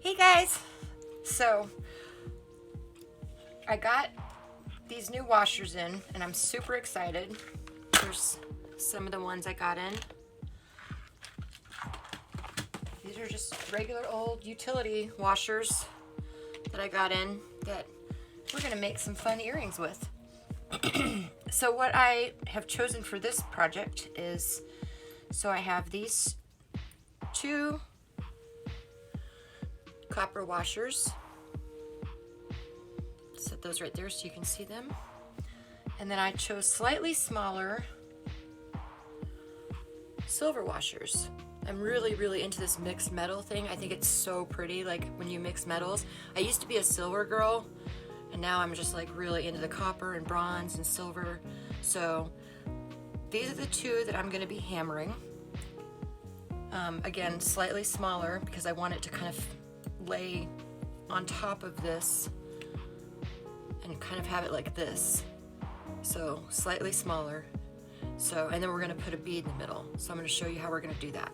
Hey guys! So, I got these new washers in and I'm super excited. Here's some of the ones I got in. These are just regular old utility washers that I got in that we're gonna make some fun earrings with. So what I have chosen for this project is, so I have these two copper washers. Set those right there so you can see them. And then I chose slightly smaller silver washers. I'm really into this mixed metal thing. I think it's so pretty, like when you mix metals. I used to be a silver girl, and now I'm just like really into the copper and bronze and silver. So these are the two that I'm gonna be hammering. Again, slightly smaller because I want it to kind of lay on top of this and kind of have it like this. So slightly smaller. So, and then we're gonna put a bead in the middle. So I'm gonna show you how we're gonna do that.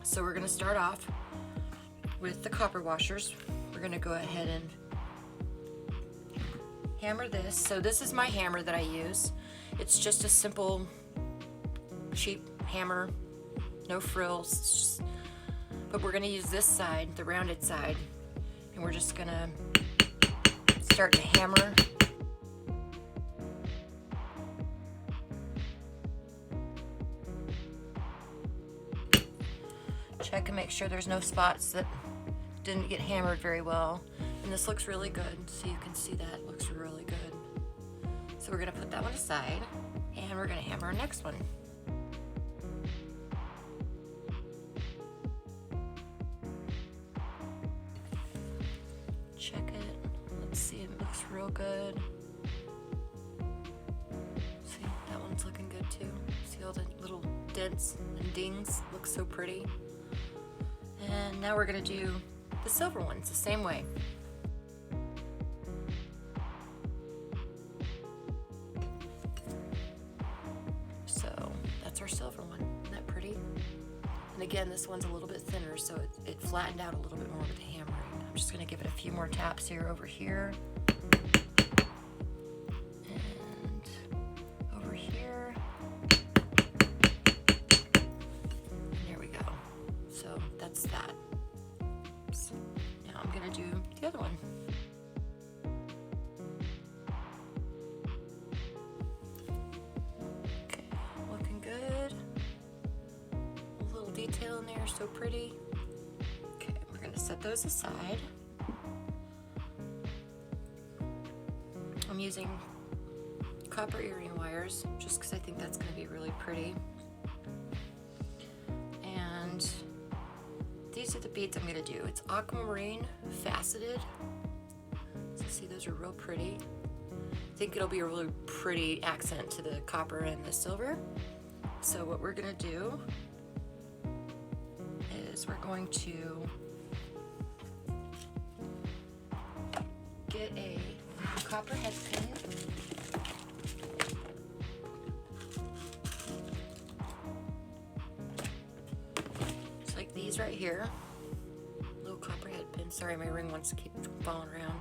So we're gonna start off with the copper washers. We're gonna go ahead and hammer this. So this is my hammer that I use. It's just a simple, cheap hammer, no frills. It's just, but we're gonna use this side, the rounded side, and we're just gonna start to hammer. Check and make sure there's no spots that didn't get hammered very well. And this looks really good, so you can see that it looks really good. So we're gonna put that one aside, and we're gonna hammer our next one. Check it, let's see, it looks real good. See, that one's looking good too. See all the little dents and dings, looks so pretty. And now we're gonna do the silver ones the same way. So that's our silver one, isn't that pretty? And again, this one's a little bit thinner, so it flattened out a little bit more with the hammering. I'm just gonna give it a few more taps here, over here. And over here. There we go. So that's that. So now I'm gonna do the other one. Okay, looking good. A little detail in there, so pretty. Okay, we're gonna set those aside. I'm using copper earring wires just because I think that's gonna be really pretty. And these are the beads I'm gonna do. It's aquamarine faceted. So see, those are real pretty. I think it'll be a really pretty accent to the copper and the silver. So what we're gonna do is we're going to get a copper head pin. These right here, little copper head pin. Sorry, my ring wants to keep falling around.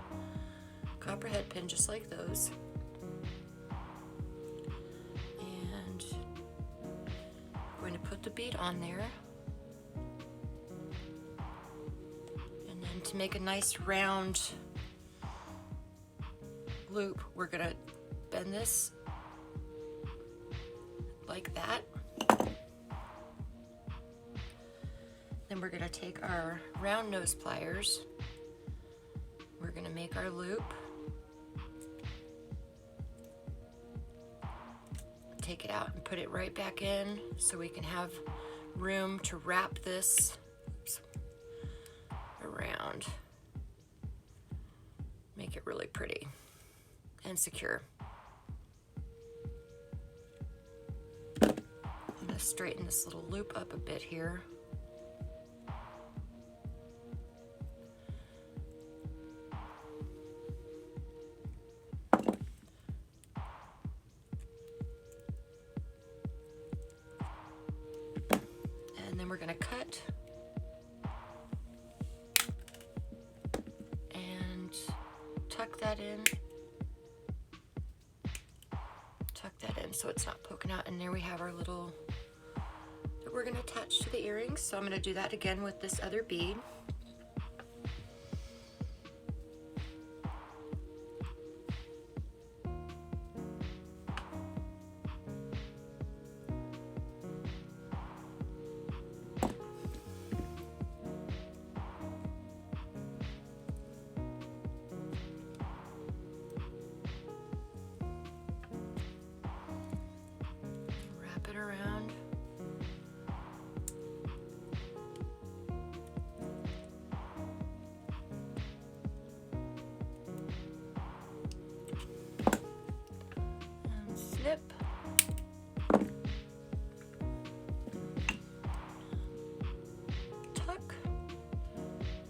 Copper head pin, just like those. And I'm going to put the bead on there. And then to make a nice round loop, we're gonna bend this like that. Then we're gonna take our round nose pliers. We're gonna make our loop. Take it out and put it right back in so we can have room to wrap this around. Make it really pretty and secure. I'm gonna straighten this little loop up a bit here. And then we're gonna cut so it's not poking out. And there we have our little that we're gonna attach to the earrings. So I'm gonna do that again with this other bead. It around. And snip. Tuck.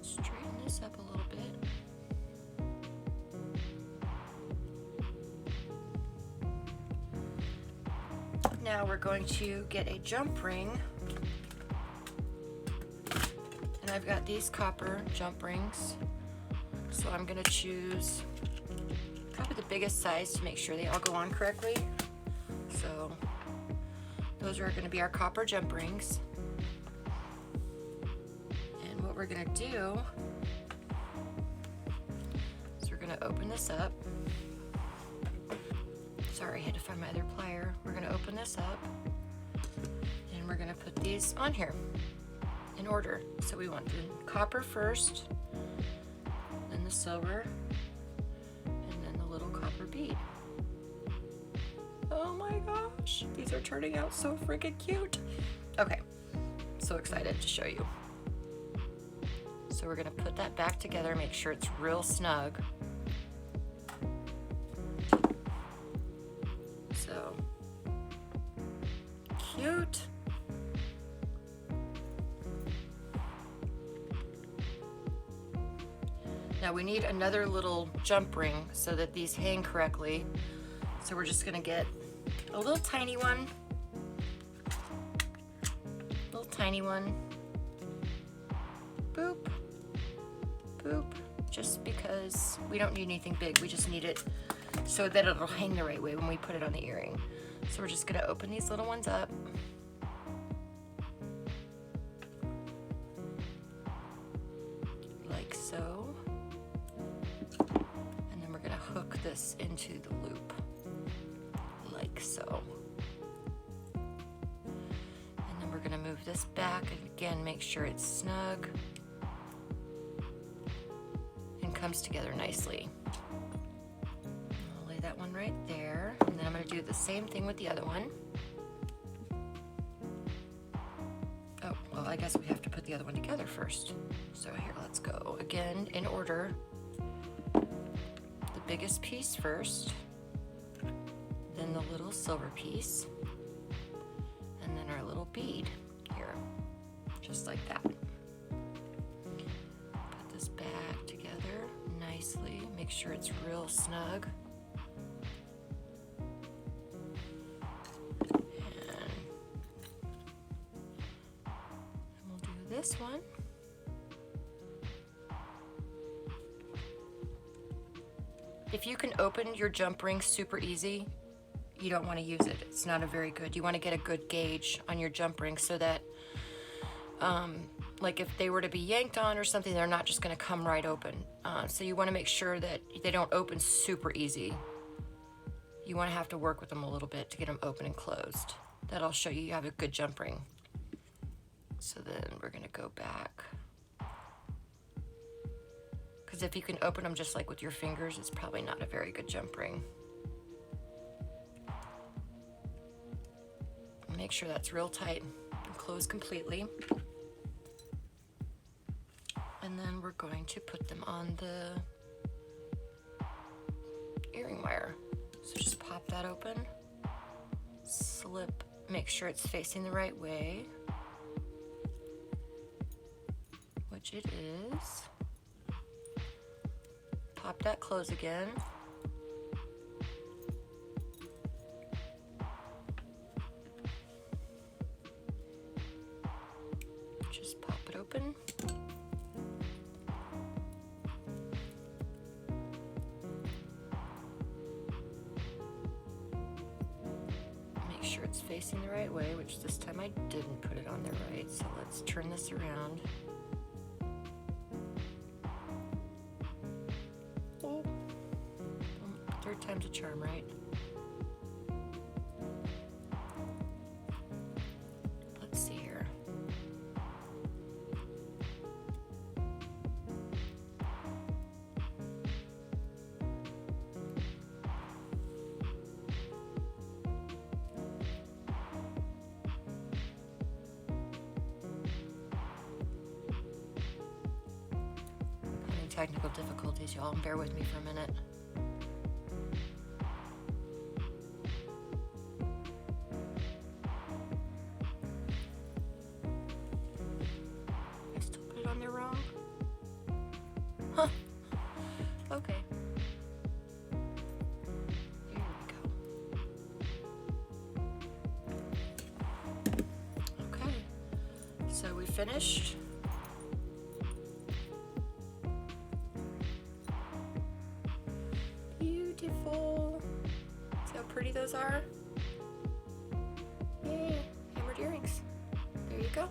Straighten this up a little bit. Now we're going to get a jump ring, and I've got these copper jump rings, so I'm going to choose probably the biggest size to make sure they all go on correctly. So those are going to be our copper jump rings, and what we're going to do is we're going to open this up. Sorry, I had to find my other plier. We're going to open this up and we're going to put these on here in order. So we want the copper first, then the silver, and then the little copper bead. Oh my gosh, these are turning out so freaking cute. Okay, so excited to show you. So we're going to put that back together, make sure it's real snug. So cute. Now we need another little jump ring so that these hang correctly. So we're just gonna get a little tiny one, boop, boop, just because we don't need anything big, we just need it so that it'll hang the right way when we put it on the earring. So we're just gonna open these little ones up. Like so. And then we're gonna hook this into the loop. Like so. And then we're gonna move this back and again make sure it's snug and comes together nicely. That one right there, and then I'm going to do the same thing with the other one. Oh, well, I guess we have to put the other one together first. So here, let's go again in order. The biggest piece first, then the little silver piece, and then our little bead here, just like that. Put this back together nicely, make sure it's real snug. This one. If you can open your jump ring super easy, you don't want to use it. It's not a very good. You want to get a good gauge on your jump ring so that like if they were to be yanked on or something, they're not just going to come right open. So you want to make sure that they don't open super easy. You want to have to work with them a little bit to get them open and closed. That'll show you have a good jump ring. So then we're gonna go back. Because if you can open them just like with your fingers, it's probably not a very good jump ring. Make sure that's real tight and closed completely. And then we're going to put them on the earring wire. So just pop that open, slip, make sure it's facing the right way. Which it is. Pop that close again. Just pop it open. right way, which this time I didn't put it on there right. So let's turn this around. Oh, third time's a charm, right? Let's see here. Technical difficulties, y'all. Bear with me for a minute. I still put it on there wrong? Huh. Okay. Here we go. Okay. So we finished. Beautiful. See how pretty those are? Yay, hammered earrings. There you go.